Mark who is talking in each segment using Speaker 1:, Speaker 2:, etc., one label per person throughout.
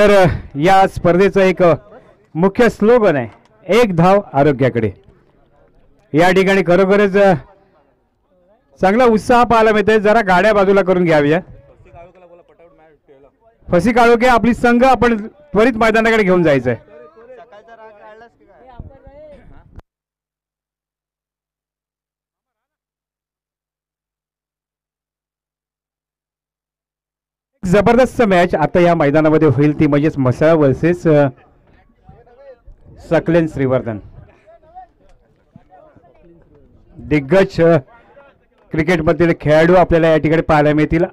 Speaker 1: तर या स्पर्धेचं एक मुख्य स्लोगन आहे, एक धाव आरोग्याकडे. या ठिकाणी खरोखरच चांगला उत्साह पाहायला मिळतोय. जरा गाड्या बाजूला करून घ्याव्या. फसी काळोखे आपली संघ आपण त्वरित मैदानाकडे घेऊन जायचंय. जबरदस्त मॅच आता या मैदानामध्ये होईल, ती म्हणजेच म्हसळा वर्सेस सकलेन श्रीवर्धन. दिग्गज क्रिकेटमधील खेळाडू आपल्याला या ठिकाणी पाहायला मिळतील.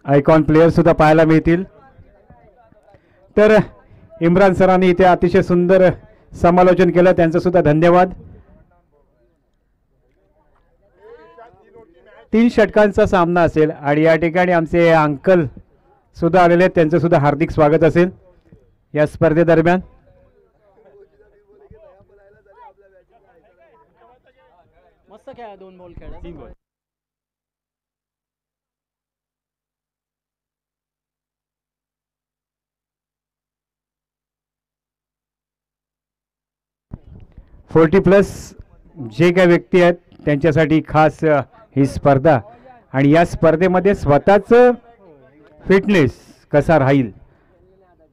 Speaker 1: आयकॉन प्लेयर सुद्धा पाहायला मिळतील. तर इम्रान सरांनी इथे अतिशय सुंदर समालोचन केलं, त्यांचं सुद्धा धन्यवाद. 3 षटकांचा सामना असेल आणि या ठिकाणी आमचे अंकल सुद्धा आलेले आहेत, त्यांचं सुद्धा हार्दिक स्वागत असेल या स्पर्धेदरम्यान.
Speaker 2: मस्त खेळा, 2 बॉल खेळा, 3 बॉल.
Speaker 1: +40 जे काही व्यक्ती आहेत त्यांच्यासाठी खास ही स्पर्धा. आणि या स्पर्धेमध्ये स्वतःच फिटनेस कसा राहील,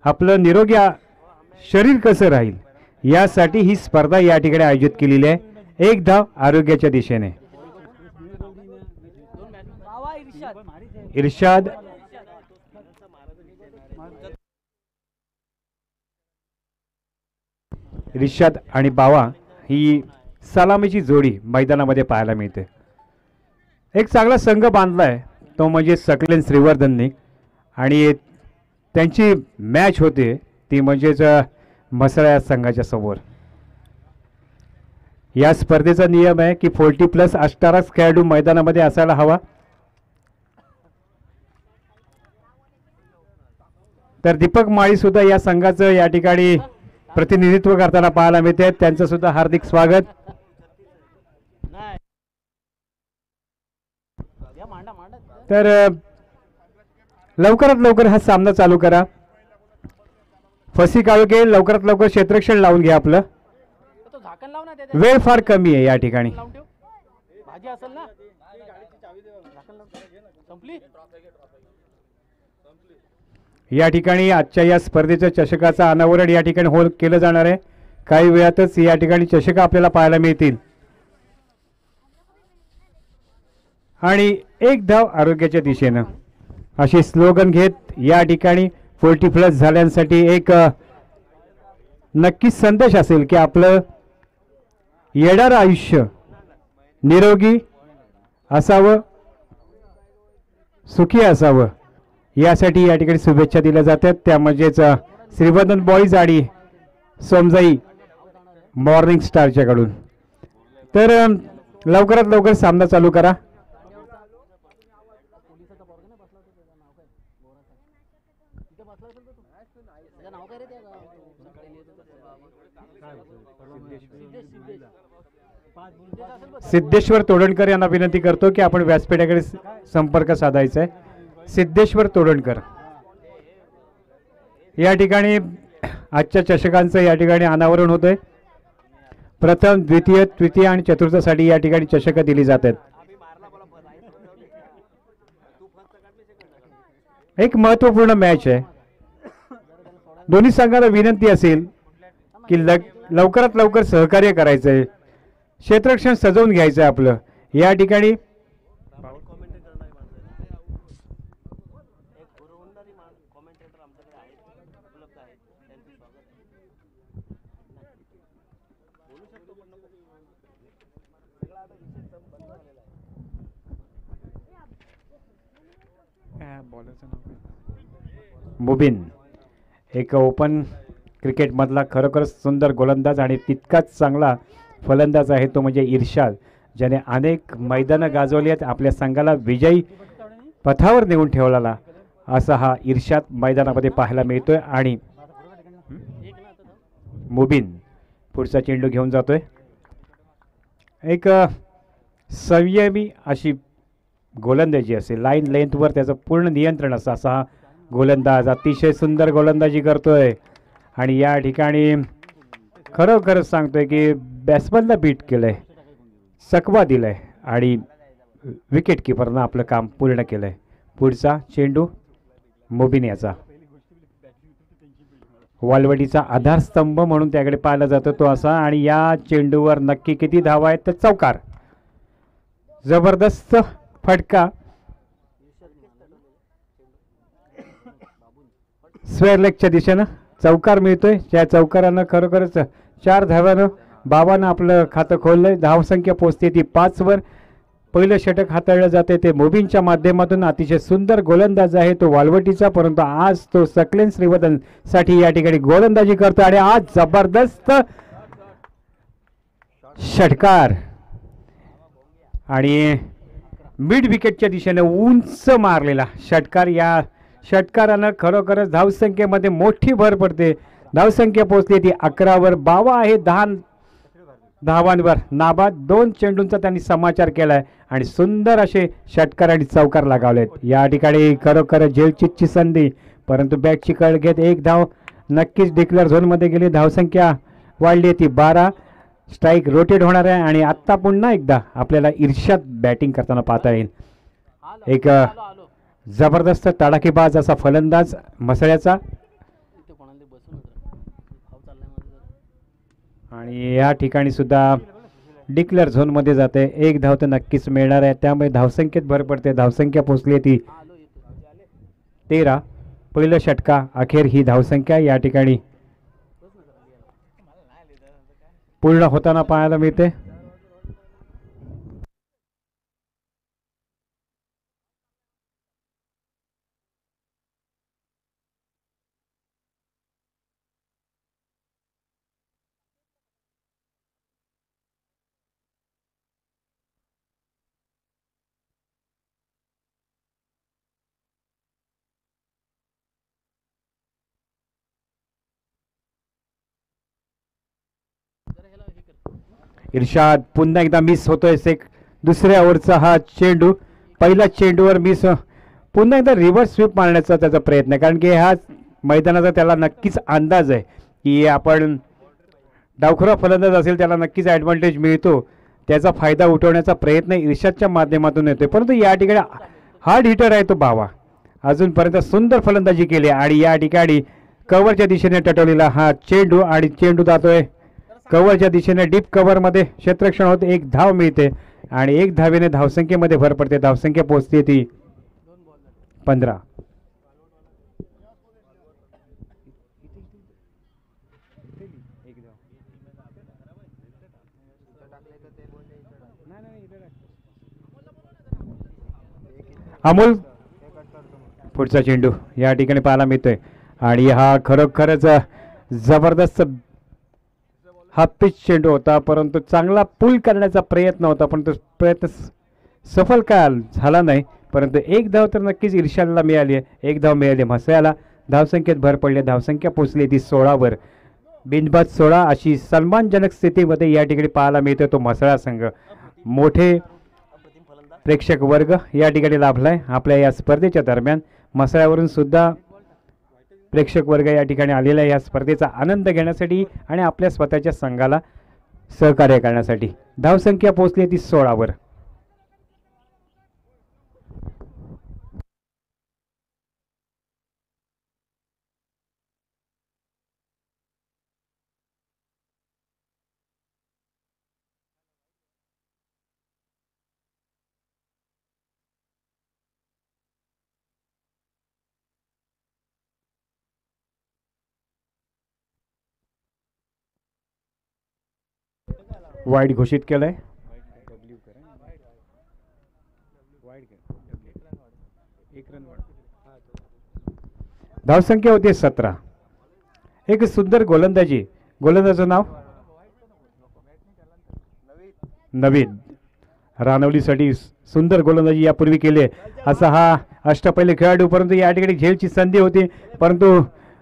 Speaker 1: आपलं निरोगी शरीर कसं राहील, यासाठी ही स्पर्धा या ठिकाणी आयोजित केलेली आहे. एक धाव आरोग्याच्या दिशेने. इर्शाद आणि बावा ही सलामीची जोडी मैदानामध्ये पाहायला मिळते. एक चांगला संघ बांधलाय तो म्हणजे सकलेन श्रीवर्धनने, आणि त्यांची मॅच होते ती म्हणजेच म्हसळा संघाच्या समोर. या स्पर्धेचा नियम आहे की 40+ अष्टारास खेळाडू मैदानामध्ये असायला हवा. तर दीपक माळी सुद्धा या संघाचं या ठिकाणी प्रतिनिधित्व करताना पाहायला मिळते, त्यांचं सुद्धा हार्दिक स्वागत. तर लवकरात लवकर हा सामना चालू करा. फसी काळोखे लवकरात लवकर क्षेत्ररक्षण लावून घ्या. आपलं वेळ फार कमी आहे या ठिकाणी. या ठिकाणी आजच्या या स्पर्धेच्या चषकाचं अनावरण या ठिकाणी केलं जाणार आहे. काही वेळातच या ठिकाणी चषक आपल्याला पाहायला मिळतील. आणि एक धाव आरोग्याच्या दिशेनं अशी स्लोगन घेत या ठिकाणी 40+ झाल्यांसाठी एक नक्कीच संदेश असेल की आपलं येणारं आयुष्य निरोगी असावं, सुखी असावं, यासाठी या ठिकाणी शुभेच्छा दिल्या जातात. त्या म्हणजेच श्रीवर्धन बॉईज आणि सोमजाई मॉर्निंग स्टारच्या कडून. तर लवकरात लवकर सामना चालू करा. सिद्धेश्वर तोडणकर यांना विनंती करतो की आपण व्यासपीठाकडे संपर्क साधायचा आहे. सिद्धेश्वर तोडणकर या ठिकाणी आजच्या चषकांचं या ठिकाणी अनावरण होतंय. प्रथम, द्वितीय, तृतीय आणि चतुर्थसाठी या ठिकाणी चषक दिली जातात. एक महत्त्वपूर्ण मॅच आहे. दोन्ही संघाला विनंती असेल की लवकरात लवकर सहकार्य करायचंय, क्षेत्ररक्षण सजवून घ्यायचं आहे आपलं. या ठिकाणी मुबिन एक ओपन क्रिकेटमधला खरोखरच सुंदर गोलंदाज आणि तितकाच चांगला फलंदाज आहे तो म्हणजे इर्शाद, ज्याने अनेक मैदानं गाजवली आहेत, आपल्या संघाला विजयी पथावर नेऊन ठेवलेला असा हा इर्शाद मैदानामध्ये पाहायला मिळतोय. आणि मुबिन पुढचा चेंडू घेऊन जातोय. एक संयमी अशी गोलंदाजी असेल, लाईन लेंथवर त्याचं पूर्ण नियंत्रण असं असा हा गोलंदाज अतिशय सुंदर गोलंदाजी करतोय आणि या ठिकाणी खरोखरच सांगतोय की बॅट्समनला बीट केलंय, चकवा दिलाय आणि विकेट किपरनं आपलं काम पूर्ण केलंय. पुढचा चेंडू मोबिनियाचा, वालवडीचा आधारस्तंभ म्हणून त्याकडे पाहिला जातो तो असा. आणि या चेंडूवर नक्की किती धावा आहेत तर चौकार. जबरदस्त फटका स्क्वेअर लेगच्या दिशेनं चौकार मिळतोय. त्या चौकारानं खरोखरच 4 धाव्यानं बाबानं आपलं खातं खोललंय. धावसंख्या पोचते ती 5 वर. पहिलं षटक हाताळलं जाते ते मोबिनच्या माध्यमातून. अतिशय सुंदर गोलंदाज आहे तो वालवटीचा, परंतु आज तो सकलेन श्रीवर्धन साठी या ठिकाणी गोलंदाजी करतो आणि आज जबरदस्त षटकार आणि मिड विकेटच्या दिशेने उंच मारलेला षटकार. या षटकारानं खरोखरच धावसंख्येमध्ये मोठी भर पडते. धावसंख्या पोहोचली ती 11 वर. बावा आहे 10 धावांवर नाबाद. 2 चेंडूंचा त्यांनी समाचार केलाय आणि सुंदर असे षटकार आणि चौकार लगावलेत. या ठिकाणी खरोखर झेलचीतची संधी, परंतु बॅटची कळ घेत 1 धाव नक्कीच डिक्लेअर झोनमध्ये गेली. धावसंख्या वाढली ती 12. स्ट्राईक रोटेट होणार आहे आणि आत्ता पुन्हा एकदा आपल्याला इर्षाद बॅटिंग करताना पाहता येईल. एक जबरदस्त तडाखेबाज असा फलंदाज मसळ्याचा आणि या ठिकाणी सुद्धा डिक्लेअर झोनमध्ये जाते. 1 धाव तर नक्कीच मिळणार आहे, त्यामुळे धावसंख्येत भर पडते. धावसंख्या पोचली ती 13. पहिलं षटका अखेर ही धावसंख्या या ठिकाणी पूर्ण होताना पाहायला मिळते. इर्षाद पुन्हा एकदा मिस होतोय. दुसऱ्या ओव्हरचा हा चेंडू, पहिल्या चेंडूवर मिस. पुन्हा एकदा रिव्हर्स स्वीप मारण्याचा त्याचा प्रयत्न, कारण की ह्या मैदानाचा त्याला नक्कीच अंदाज आहे की आपण डावखुरा फलंदाज असेल त्याला नक्कीच ॲडव्हान्टेज मिळतो. त्याचा फायदा उठवण्याचा प्रयत्न इर्षादच्या माध्यमातून येतोय. परंतु या ठिकाणी हार्ड हिटर आहे तो बावा. अजूनपर्यंत सुंदर फलंदाजी केली आणि या ठिकाणी कव्हरच्या दिशेने टटवलेला हा चेंडू आणि चेंडू जातोय कव्हरच्या दिशेने. डीप कव्हरमध्ये क्षेत्ररक्षण होते. 1 धाव मिळते आणि 1 धावेने धावसंख्येमध्ये भर पडते. धावसंख्या पोहोचते ती 15. अमोल पुढचा चेंडू या ठिकाणी पाहायला मिळतोय आणि हा खरोखरच जबरदस्त हा पिच चेंडू होता, परंतु चांगला पुल करण्याचा प्रयत्न होता, पण तो प्रयत्न सफल काय झाला नाही. परंतु 1 धाव तर नक्कीच इर्षादला मिळाली आहे. 1 धाव मिळाली म्हसळ्याला. धावसंख्येत भर पडली. धावसंख्या पोचली ती 16 वर. बिनबाद 16 अशी सन्मानजनक स्थितीमध्ये या ठिकाणी पाहायला मिळतो तो म्हसळा संघ. मोठे प्रेक्षक वर्ग या ठिकाणी लाभलाय आपल्या या स्पर्धेच्या दरम्यान. म्हसळ्यावरून सुद्धा प्रेक्षक वर्ग या ठिकाणी आलेला आहे या स्पर्धेचा आनंद घेण्यासाठी आणि आपल्या स्वतःच्या संघाला सहकार्य करण्यासाठी. धावसंख्या पोहोचली ती 16 वर. वाईड घोषित केलंय. धावसंख्या होती 17. एक सुंदर गोलंदाजी. गोलंदाजाचं नाव नवीन. रानवलीसाठी सुंदर गोलंदाजी यापूर्वी केली असा हा अष्टपैलू खेळाडू, परंतु या ठिकाणी झेलची संधी होती, परंतु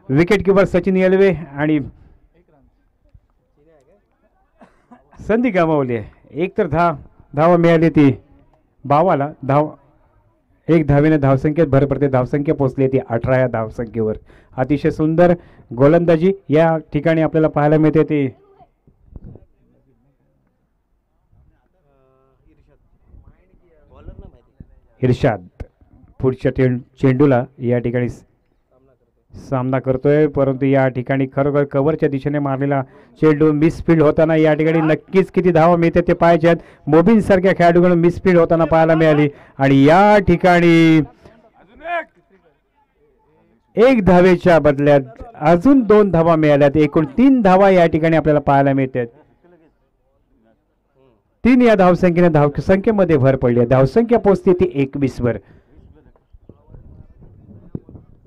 Speaker 1: विकेट किपर सचिन येलवे आणि संधी गमावली आहे. 1 तर धावा मिळाली ती बावाला. धाव एक धावेने धावसंख्येत भर पडते. धावसंख्या पोहोचली ती 18 या धावसंख्येवर. अतिशय सुंदर गोलंदाजी या ठिकाणी आपल्याला पाहायला मिळते. ते इर्शाद पुढच्या चेंडूला या ठिकाणी सामना करतोय, परंतु या ठिकाणी खरोखर कव्हरच्या दिशेने मारलेला चेंडू मिसफील्ड होताना या ठिकाणी नक्कीच किती धावा मिळते ते पाहिजेत. मोबिन सारख्या खेळाडूकडून मिसफील्ड होताना पाहायला मिळाली आणि या ठिकाणी एक धावेच्या बदल्यात अजून 2 धावा मिळाल्यात. एकूण 3 धावा या ठिकाणी आपल्याला पाहायला मिळतात. 3 या धावसंख्येने धावसंख्येमध्ये भर पडली आहे. धावसंख्या पोहोचते ती 21 वर.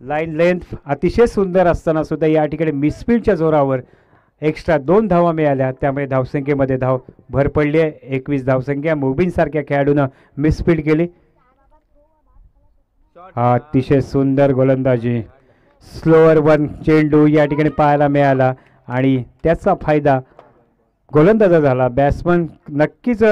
Speaker 1: लाईन लेंथ अतिशय सुंदर असताना सुद्धा या ठिकाणी मिसफील्डच्या जोरावर एक्स्ट्रा 2 धावा मिळाल्या, त्यामुळे धावसंख्येमध्ये भर पडली आहे. 21 धावसंख्या. मुबिन सारख्या खेळाडूनं मिसफील्ड केली. अतिशय सुंदर गोलंदाजी. स्लोअर वन चेंडू या ठिकाणी पाहायला मिळाला आणि त्याचा फायदा गोलंदाजा झाला. बॅट्समन नक्कीच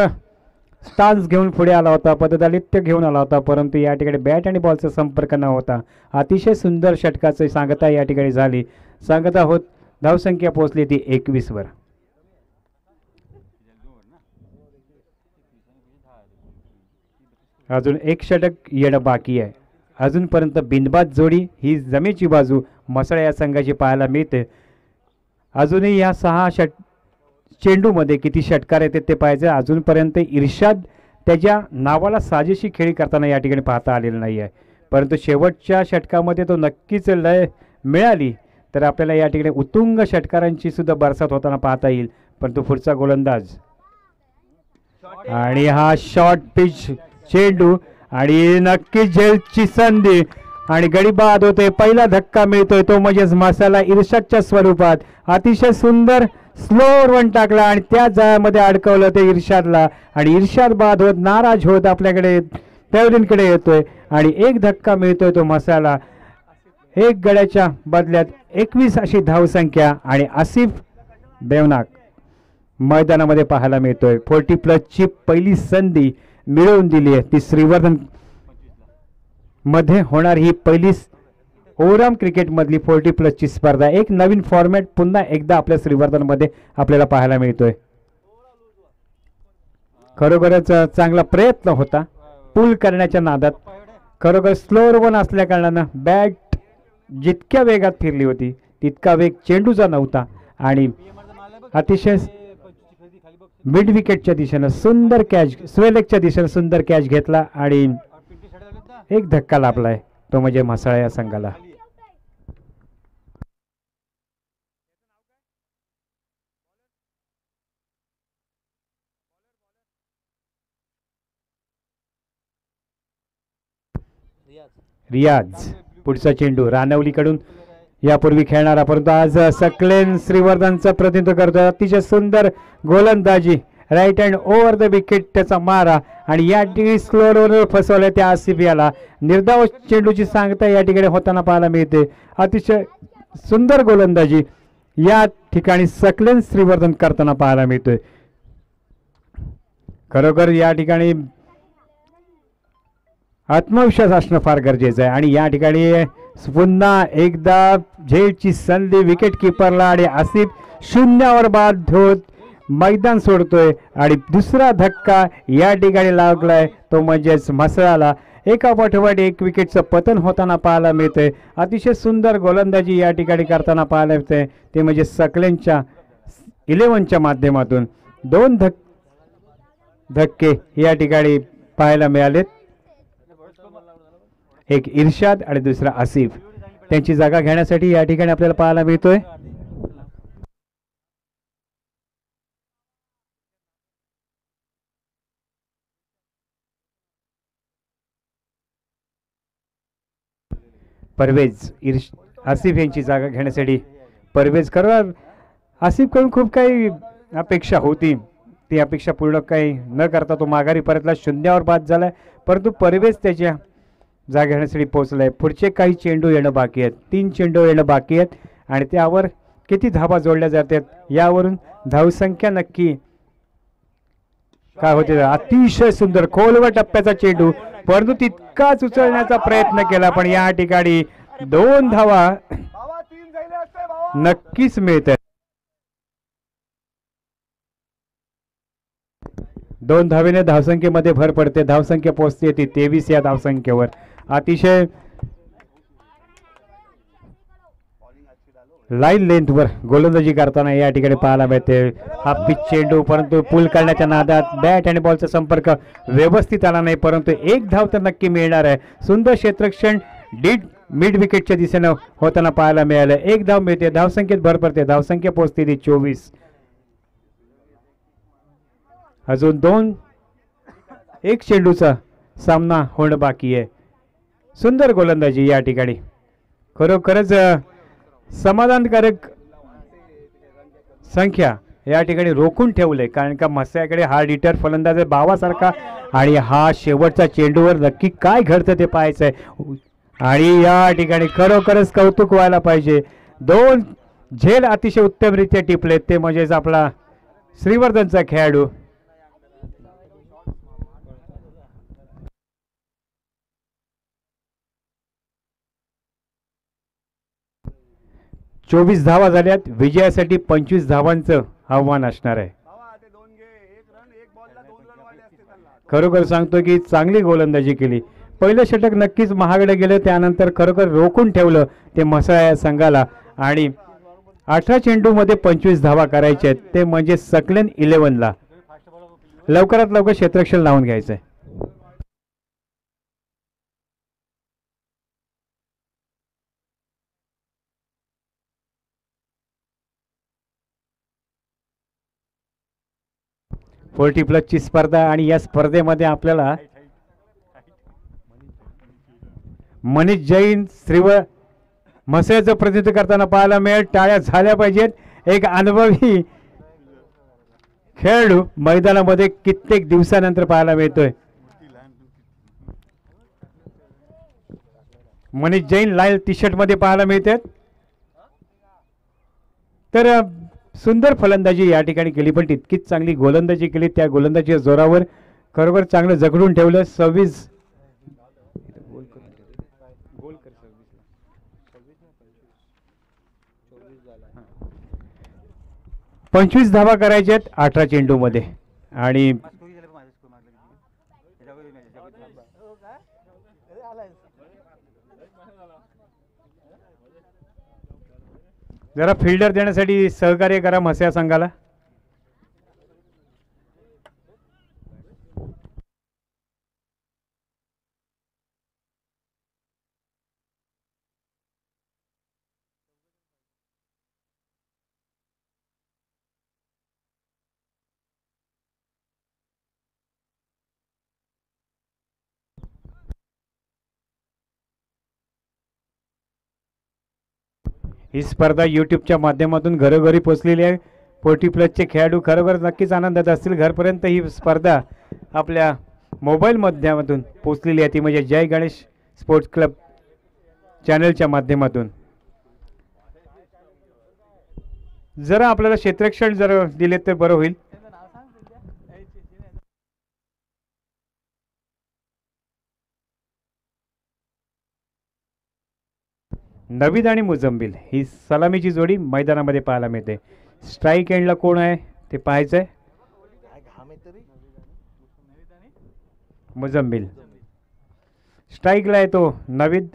Speaker 1: स्टान्स घेऊन पुढे आला होता, पददालित्य घेऊन आला होता, परंतु या ठिकाणी बॅट आणि बॉलचा संपर्क न होता अतिशय सुंदर षटकाची सांगता या ठिकाणी झाली. सांगता होत धावसंख्या पोहोचली ती 21 वर. अजून एक षटक येणं बाकी आहे. अजूनपर्यंत बिनबाद जोडी ही जमेची बाजू मसळा या संघाची पाहायला मिळते. अजूनही या 6 चेंडूमध्ये किती षटकार येते ते पाहिजे. अजूनपर्यंत इर्शाद त्याच्या नावाला साजेशी खेळी करताना या ठिकाणी पाहता आलेलं नाही आहे, परंतु शेवटच्या षटकामध्ये तो नक्कीच लय मिळाली तर आपल्याला या ठिकाणी उत्तुंग षटकारांची सुद्धा बरसात होताना पाहता येईल. परंतु पुढचा गोलंदाज आणि हा शॉर्ट पिच चेंडू आणि नक्कीच झेलची संधी आणि गडी बाद होते. पहिला धक्का मिळतोय तो म्हणजेच मसाला इर्शादच्या स्वरूपात. अतिशय सुंदर स्लोअर वन टाकला आणि त्या जाळ्यामध्ये अडकवलं ते इर्शादला आणि इर्शाद बाद होत नाराज होत आपल्याकडे पॅव्हलियनकडे येतोय आणि एक धक्का मिळतोय तो मसाला. 1 गड्याच्या बदल्यात 21 अशी धावसंख्या आणि आसिफ बेवनाक मैदानामध्ये पाहायला मिळतोय. 40+ ची पहिली संधी मिळवून दिली आहे. ती श्रीवर्धन मध्ये होणार ही पहिली ओव्हरआर्म क्रिकेटमधली 40+ ची स्पर्धा. एक नवीन फॉर्मॅट पुन्हा एकदा आपल्या श्रीवर्धनमध्ये आपल्याला पाहायला मिळतोय. खरोखरच चांगला प्रयत्न होता पूल करण्याच्या नादात. खरोखर स्लोअर वन असल्या कारणानं बॅट जितक्या वेगात फिरली होती तितका वेग चेंडूचा नव्हता आणि अतिशय मिड विकेटच्या दिशेनं सुंदर कॅच, स्वेलेगच्या दिशेनं सुंदर कॅच घेतला आणि एक धक्का लाभलाय तो म्हणजे म्हसाळा या संघाला. रियाज पुढचा चेंडू रानवलीकडून यापूर्वी खेळणारा, परंतु आज सकलेन श्रीवर्धनचं प्रतिनिधित्व करतो. अतिशय सुंदर गोलंदाजी, right hand over the wicket त्याचा मारा आणि या ठिकाणी स्लोअरवर फसवलं त्या आसिफ याला. निर्धाव चेंडूची सांगता या ठिकाणी होताना पाहायला मिळते. अतिशय सुंदर गोलंदाजी या ठिकाणी सकलेन श्रीवर्धन करताना पाहायला मिळतोय. खरोखर या ठिकाणी आत्मविश्वास असणं फार गरजेचं आहे आणि या ठिकाणी पुन्हा एकदा झेलची संधी विकेट किपरला आणि आसिफ 0 बाद होत मैदान सोडतोय आणि दुसरा धक्का या ठिकाणी लागलाय तो म्हणजेच म्हसळाला. एका पाठोपाठ एक विकेटचं पतन होताना पाहायला मिळतंय. अतिशय सुंदर गोलंदाजी या ठिकाणी करताना पाहायला मिळते ते म्हणजे सकलेनच्या 11च्या माध्यमातून 2 धक्के या ठिकाणी पाहायला मिळालेत. एक इर्शाद आणि दुसरा आसिफ त्यांची जागा घेण्यासाठी या ठिकाणी आपल्याला पाहायला मिळतोय. परवेज आसिफ यांची जागा घेण्यासाठी परवेज. खरं आसिफकडून खूप काही अपेक्षा होती, ती अपेक्षा पूर्ण काही न करता तो माघारी परतला, 0 बाद झालाय. परंतु परवेज त्याच्या जागा घेण्यासाठी पोहोचलाय. पुढचे काही चेंडू येणं बाकी आहेत, 3 चेंडू येणं बाकी आहेत आणि त्यावर किती धावा जोडल्या जातात यावरून धावसंख्या नक्की काय होते. अतिशय सुंदर खोलवर टप्प्याचा चेंडू परंतु तितकाच उचलण्याचा प्रयत्न केला, पण या ठिकाणी 2 धावा नक्कीच मिळत आहेत. 2 धावेने धावसंख्येमध्ये भर पडते. धावसंख्या पोहोचते ती 23 या धावसंख्येवर. अतिशय लाईन लेंथवर गोलंदाजी करताना या ठिकाणी पाहायला मिळते. हा पिच चेंडू, परंतु पूल करण्याच्या नादात बॅट आणि बॉलचा संपर्क व्यवस्थित आला नाही, परंतु 1 धाव तर नक्की मिळणार आहे. सुंदर क्षेत्ररक्षण मिड विकेटच्या दिशेनं होताना पाहायला मिळालं. 1 धाव मिळते, धावसंख्येत भर पडते. धावसंख्या पोहोचते ती 24. अजून 1 चेंडूचा सामना होणं बाकी आहे. सुंदर गोलंदाजी या ठिकाणी, खरोखरच समाधानकारक संख्या या ठिकाणी रोखून ठेवले, कारण का मस्याकडे हा हिटर फलंदाज आहे बावासारखा, आणि हा शेवटचा चेंडूवर नक्की काय घडतं ते पाहायचंय. आणि या ठिकाणी खरोखरच कौतुक व्हायला पाहिजे. 2 झेल अतिशय उत्तमरित्या टिपलेत, ते म्हणजेच आपला श्रीवर्धनचा खेळाडू. 24 धावा झाल्यात. विजयासाठी 25 धावांचं आव्हान असणार आहे. खरोखर सांगतो की चांगली गोलंदाजी केली. पहिलं षटक नक्कीच महागडे गेलं, त्यानंतर खरोखर रोखून ठेवलं ते म्हसळा या संघाला. आणि 18 चेंडूमध्ये 25 धावा करायच्या आहेत, ते म्हणजे सकलेन 11ला लवकरात लवकर क्षेत्ररक्षण लावून घ्यायचंय. +40 ची स्पर्धा, आणि या स्पर्धेमध्ये आपल्याला मनीष जैन म्हसळ्याचं प्रतिनिधित्व करताना पाहायला मिळेल. टाळ्या झाल्या पाहिजेत. एक अनुभवी खेळाडू मैदानामध्ये कित्येक दिवसानंतर पाहायला मिळतोय. मनीष जैन लाल टी शर्ट मध्ये पाहायला मिळतात. तर सुंदर फलंदाजी या ठिकाणी केली, पण तितकीच चांगली गोलंदाजी केली. त्या गोलंदाजीच्या जोरावर खरोखर चांगलं जगडून ठेवलं. 25 धावा करायच्यात 18 चेंडूमध्ये. आणि जरा फिल्डर देण्यासाठी सहकार्य करा म्हस्या संघाला. ही स्पर्धा यूट्यूबच्या माध्यमातून घरोघरी पोचलेली आहे. 40+ खेळाडू खरोखर नक्कीच आनंदात असतील. घरपर्यंत ही स्पर्धा आपल्या मोबाईल माध्यमातून पोचलेली आहे, ती म्हणजे जय गणेश स्पोर्ट्स क्लब चॅनलच्या माध्यमातून. जरा आपल्याला क्षेत्ररक्षण जर दिले तर बरं होईल. नवीद आणि मुझम्बिल ही सलामीची जोडी मैदानामध्ये पाहायला मिळते. स्ट्राईक एंडला कोण आहे ते पाहायचंय. मुझम्बिल. स्ट्राईकला आहे तो नवीद,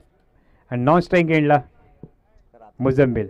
Speaker 1: आणि नॉन स्ट्राईक एंडला मुझम्बिल.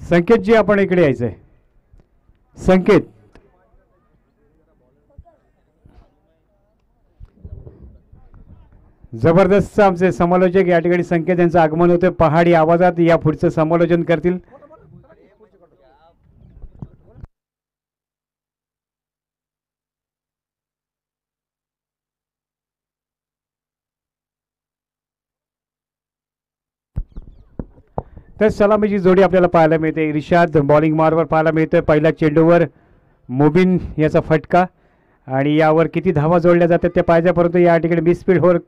Speaker 1: संकेतजी आपण इकडे यायचंय. संकेत, जबरदस्त आमचे समालोचक या ठिकाणी संकेत यांचं आगमन होतं. पहाडी आवाजात या पुढचं समालोचन करतील. तर सलामीची जोडी आपल्याला पाहायला मिळते. इर्शाद बॉलिंग मार्कवर पाहायला मिळतोय. पहिल्या चेंडूवर मुबिन याचा फटका आणि यावर किती धावा जोडल्या जातात ते पाहिजे, परंतु या ठिकाणी मिसफील्ड होर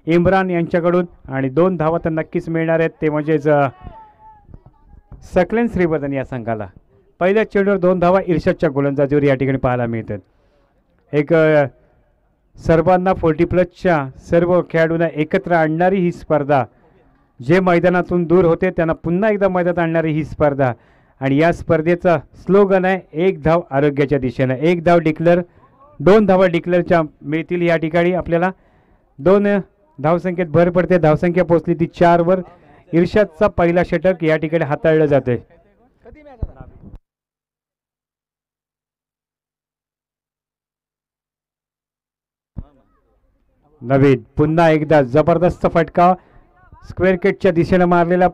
Speaker 1: इम्रान यांच्याकडून आणि 2 धावा तर नक्कीच मिळणार आहेत, ते म्हणजेच सकलेन श्रीवर्धन या संघाला. पहिल्या चेंडूवर 2 धावा इर्शादच्या गोलंदाजीवर या ठिकाणी पाहायला मिळतात. एक सर्वांना 40+ सर्व खेळाडूंना एकत्र आणणारी ही स्पर्धा, जे मैदानातून दूर होते त्यांना पुन्हा एकदा मैदानात आणणारी ही स्पर्धा. आणि या स्पर्धेचा स्लोगन आहे 1 धाव आरोग्याच्या दिशेनं. 1 धाव डिक्लेअर, 2 धावा डिक्लेअरच्या मिळतील. या ठिकाणी आपल्याला 2 धावसंख्येत भर पडते. धावसंख्या पोहोचली ती 4 वर. इर्शादचा पहिला षटक या ठिकाणी हाताळलं जाते. नवीन पुन्हा एकदा जबरदस्त फटका स्क्वेअर केटच्या दिशेनं मारलेला,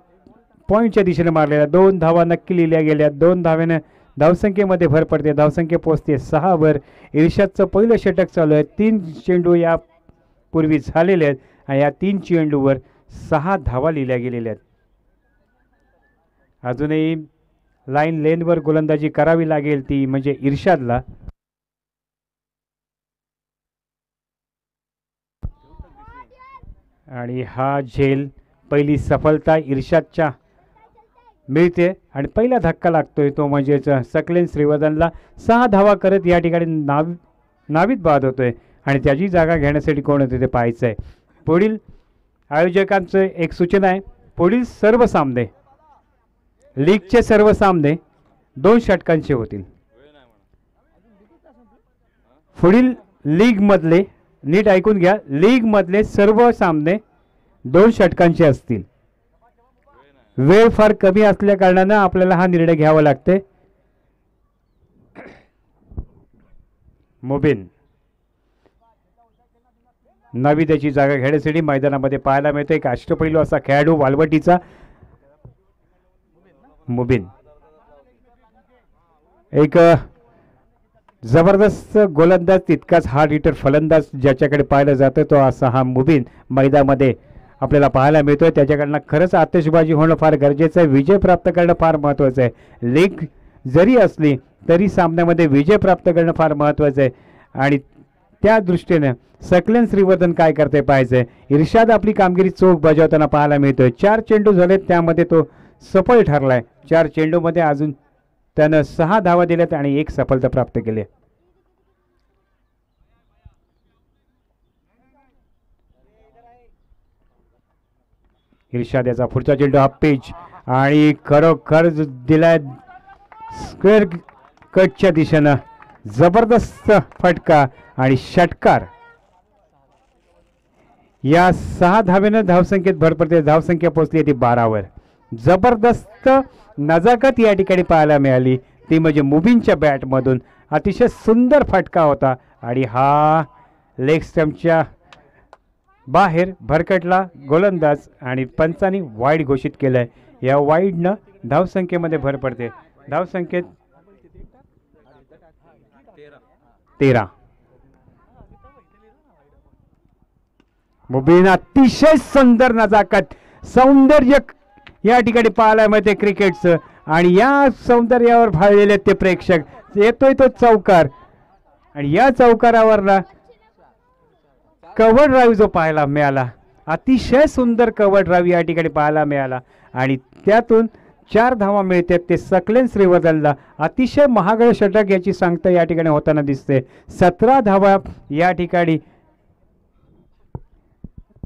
Speaker 1: पॉईंटच्या दिशेनं मारलेला. 2 धावा नक्की लिहिल्या गेल्या. 2 धाव्यानं धावसंख्येमध्ये भर पडते. धावसंख्या पोहोचते 6 वर. इर्शादचं पहिलं षटक चालू आहे. 3 चेंडू या पूर्वी झालेले आहेत आणि या 3 चेंडूवर 6 धावा लिहिल्या गेलेल्या आहेत. अजूनही लाईन लेनवर गोलंदाजी करावी लागेल, ती म्हणजे इर्शादला. आणि हा झेल, पहिली सफलता इर्शादच्या मिळते आणि पहिला धक्का लागतोय तो म्हणजेच सकलेन श्रीवर्धनला. 6 धावा करत या ठिकाणी नावीत बाद होतोय आणि त्याची जागा घेण्यासाठी कोण होते ते पाहायचं आहे. पुढील आयोजकांचं एक सूचना आहे, पुढील सर्व सामने, लीगचे सर्व सामने 2 षटकांचे होतील. पुढील लीगमधले, नीट ऐकून घ्या, लीगमधले सर्व सामने 2 षटकांचे असतील. वेळ फार कमी असल्या कारणानं आपल्याला हा निर्णय घ्यावा लागते. मुबिन नवी त्याची जागा घेण्यासाठी मैदानामध्ये पाहायला मिळते. एक अष्टपैलू असा खेळाडू वालवटीचा मुबिन, एक जबरदस्त गोलंदाज, तितकाच हार्ड हिटर फलंदाज ज्याच्याकडे पाहिलं जातं तो असा हा मुबिन मैदानामध्ये आपल्याला पाहायला मिळतोय. त्याच्याकडनं खरंच आतिषबाजी होणं फार गरजेचं आहे. विजय प्राप्त करणं फार महत्त्वाचं आहे. लीग जरी असली तरी सामन्यामध्ये विजय प्राप्त करणं फार महत्त्वाचं आहे आणि त्या दृष्टीने सकलेन श्रीवर्धन काय करते पाहायचंय. इर्शाद आपली कामगिरी चोख बजावताना पाहायला मिळतोय. 4 चेंडू झालेत, त्यामध्ये तो सफल ठरलाय. 4 चेंडूमध्ये अजून त्यानं 6 धावा दिल्यात आणि 1 सफलता प्राप्त केली. इर्शाद याचा पुढचा चेंडू हा पिच आणि खरोखर दिलाय स्क्वेअर कटच्या दिशेनं. जबरदस्त फटका आणि षटकार. या 6 धावेनं धावसंख्येत भर पडते. धावसंख्या पोहोचली ती 12 वर. जबरदस्त नजाकत या ठिकाणी पाहायला मिळाली, ती म्हणजे मुबिनच्या बॅटमधून. अतिशय सुंदर फटका होता आणि हा लेग स्टंपच्या बाहेर भरकटला गोलंदाज आणि पंचांनी वाईड घोषित केलंय. या वाईडनं धावसंख्येमध्ये भर पडते. धावसंख्येत 13. मुबिन अतिशय सुंदर नजाकत, सौंदर्य या ठिकाणी पाहायला मिळते क्रिकेटचं आणि या सौंदर्यावर भाळलेले ते प्रेक्षक. येतोय तो चौकार आणि या चौकारावरला कव्हर ड्राईव्ह जो पाहायला मिळाला, अतिशय सुंदर कव्हर ड्राईव्ह या ठिकाणी पाहायला मिळाला आणि त्यातून 4 धावा मिळतात. ते सकलेन श्रीवर्धनला अतिशय महागड षटक याची सांगता या ठिकाणी होताना दिसते. 17 धावा या ठिकाणी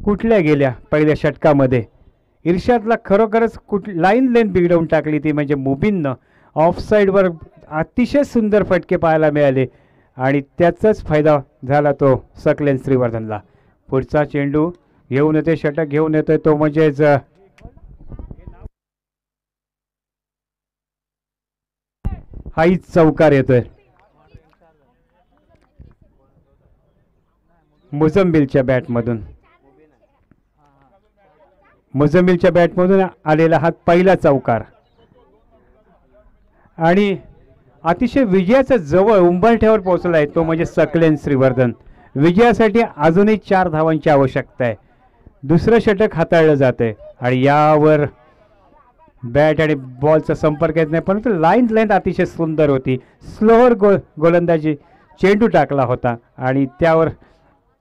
Speaker 1: कुठल्या गेल्या पहिल्या षटकामध्ये. इर्शादला खरोखरच लाईन लेन बिघडवून टाकली, ती म्हणजे मुबिननं. ऑफसाईडवर अतिशय सुंदर फटके पाहायला मिळाले आणि त्याचाच फायदा झाला तो सकलेन श्रीवर्धनला. पुढचा चेंडू घेऊन येते, षटक घेऊन येतोय तो म्हणजेच हाही चौकार येतोय. मुझम्मिलच्या बॅटमधून आलेला हा पहिला चौकार आणि अतिशय विजयाच्या जवळ उंबरठ्यावर पोहोचला आहे तो म्हणजे सकलेन श्रीवर्धन. विजयासाठी अजूनही 4 धावांची आवश्यकता आहे. दुसरं षटक हाताळलं जाते आणि यावर बॅट आणि बॉलचा संपर्क येत नाही, परंतु लाईन लेंथ अतिशय सुंदर होती. स्लोअर गोलंदाजी चेंडू टाकला होता आणि त्यावर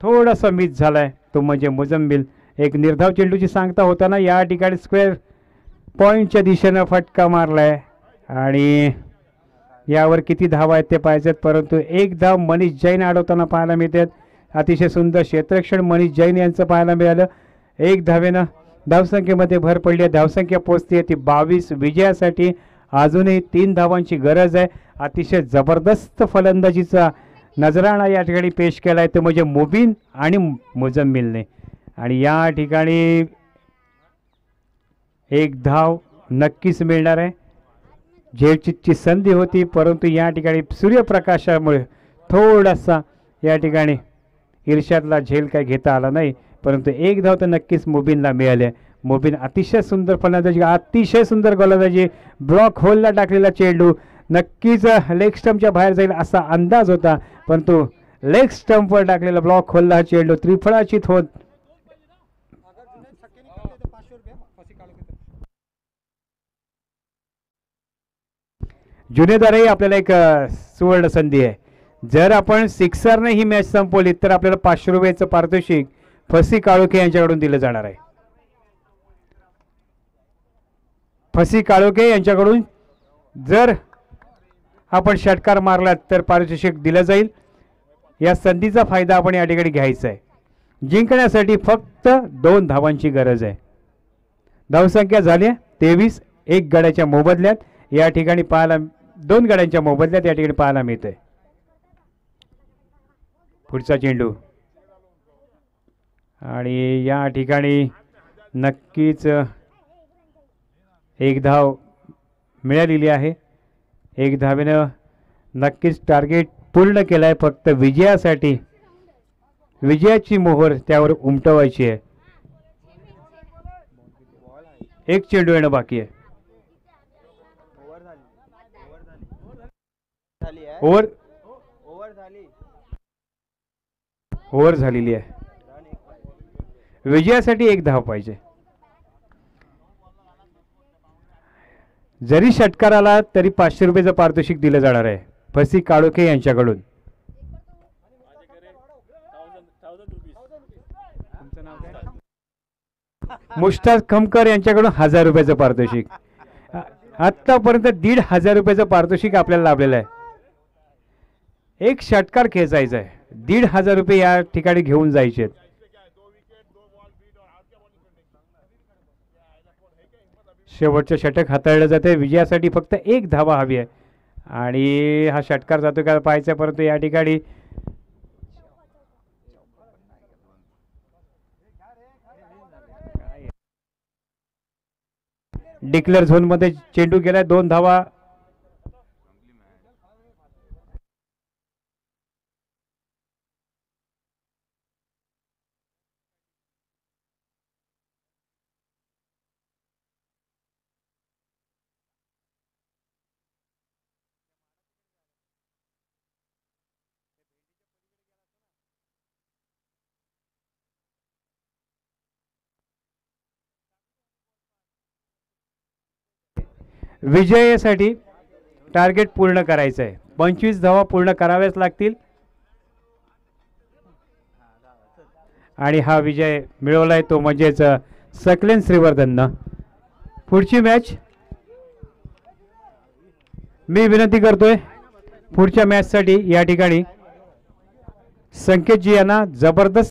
Speaker 1: थोडासा मिस झालाय तो म्हणजे मुझम्मिल. एक निर्धाव चेंडूची सांगता होताना या ठिकाणी स्क्वेअर पॉईंटच्या दिशेनं फटका मारलाय आणि यावर किती धावा आहेत ते पाहिजेत, परंतु एक धाव मनीष जैन अडवताना पाहायला मिळते. अतिशय सुंदर क्षेत्ररक्षण मनीष जैन यांचं पाहायला मिळालं. 1 धावेनं धावसंख्येमध्ये भर पडली आहे. धावसंख्या पोचते ती 22. विजयासाठी अजूनही 3 धावांची गरज आहे. अतिशय जबरदस्त फलंदाजीचा नजराणा या ठिकाणी पेश केला आहे तो म्हणजे मुबीन आणि मुझम्मिलने आणि या ठिकाणी 1 धाव नक्कीच मिळणार आहे. झेलची संधी होती, परंतु या ठिकाणी सूर्यप्रकाशामुळे थोडासा या ठिकाणी इर्शादला झेल काय घेता आला नाही, परंतु 1 धाव तर नक्कीच मुबीनला मिळाले. मुबीन अतिशय सुंदर फलंदाजी, अतिशय सुंदर गोलंदाजी. ब्लॉक होलला टाकलेला चेंडू नक्कीच लेग स्टंपच्या बाहेर जाईल असा अंदाज होता, परंतु लेग स्टंपवर टाकलेला ब्लॉक होलला चेंडू त्रिफळाचीत होत जुनेदारही आपल्याला एक सुवर्ण संधी आहे. जर आपण सिक्सरने ही मॅच संपवली तर आपल्याला 500 रुपयाचं पारितोषिक फसी काळोखे यांच्याकडून दिलं जाणार आहे. फसी काळोखे यांच्याकडून जर आपण षटकार मारला तर पारितोषिक दिलं जाईल. या संधीचा फायदा आपण या ठिकाणी घ्यायचा आहे. जिंकण्यासाठी फक्त 2 धावांची गरज आहे. धावसंख्या झाली 23. 1 गड्याच्या मोबदल्यात या ठिकाणी पाहायला 2 गड्यांच्या मोबदल्यात या ठिकाणी पाहायला मिळतंय. पुढचा चेंडू आणि या ठिकाणी नक्कीच 1 धाव मिळालेली आहे. 1 धावेनं नक्कीच टार्गेट पूर्ण केलं आहे. फक्त विजयासाठी विजयाची मोहर त्यावर उमटवायची आहे. 1 चेंडू येणं बाकी आहे. ओव्हर झालेली आहे. विजयासाठी 1 धाव पाहिजे. जरी षटकार आला तरी 500 रुपयाचं पारितोषिक दिलं जाणार आहे फसी काळोखे यांच्याकडून. मुश्ताक खमकर यांच्याकडून 1000 रुपयाचं पारितोषिक. आतापर्यंत 1500 रुपयाचं पारितोषिक आपल्याला लाभलेलं आहे. 1 षटकार खेचायचा आहे. 1500 रुपये या ठिकाणी घेऊन जायचे. शेवटचं षटक हाताळलं जाते. विजयासाठी फक्त 1 धावा हवी आहे आणि हा षटकार जातो का पाहायचा, परंतु या ठिकाणी डिक्लेअर झोन मध्ये चेंडू गेलाय. 2 धावा. विजयासाठी टार्गेट पूर्ण करायचं आहे. 25 धावा पूर्ण कराव्याच लागतील आणि हा विजय मिळवलाय तो म्हणजेच सकलेन श्रीवर्धननं. पुढची मॅच मी विनंती करतोय पुढच्या मॅचसाठी या ठिकाणी संकेतजी यांना जबरदस्त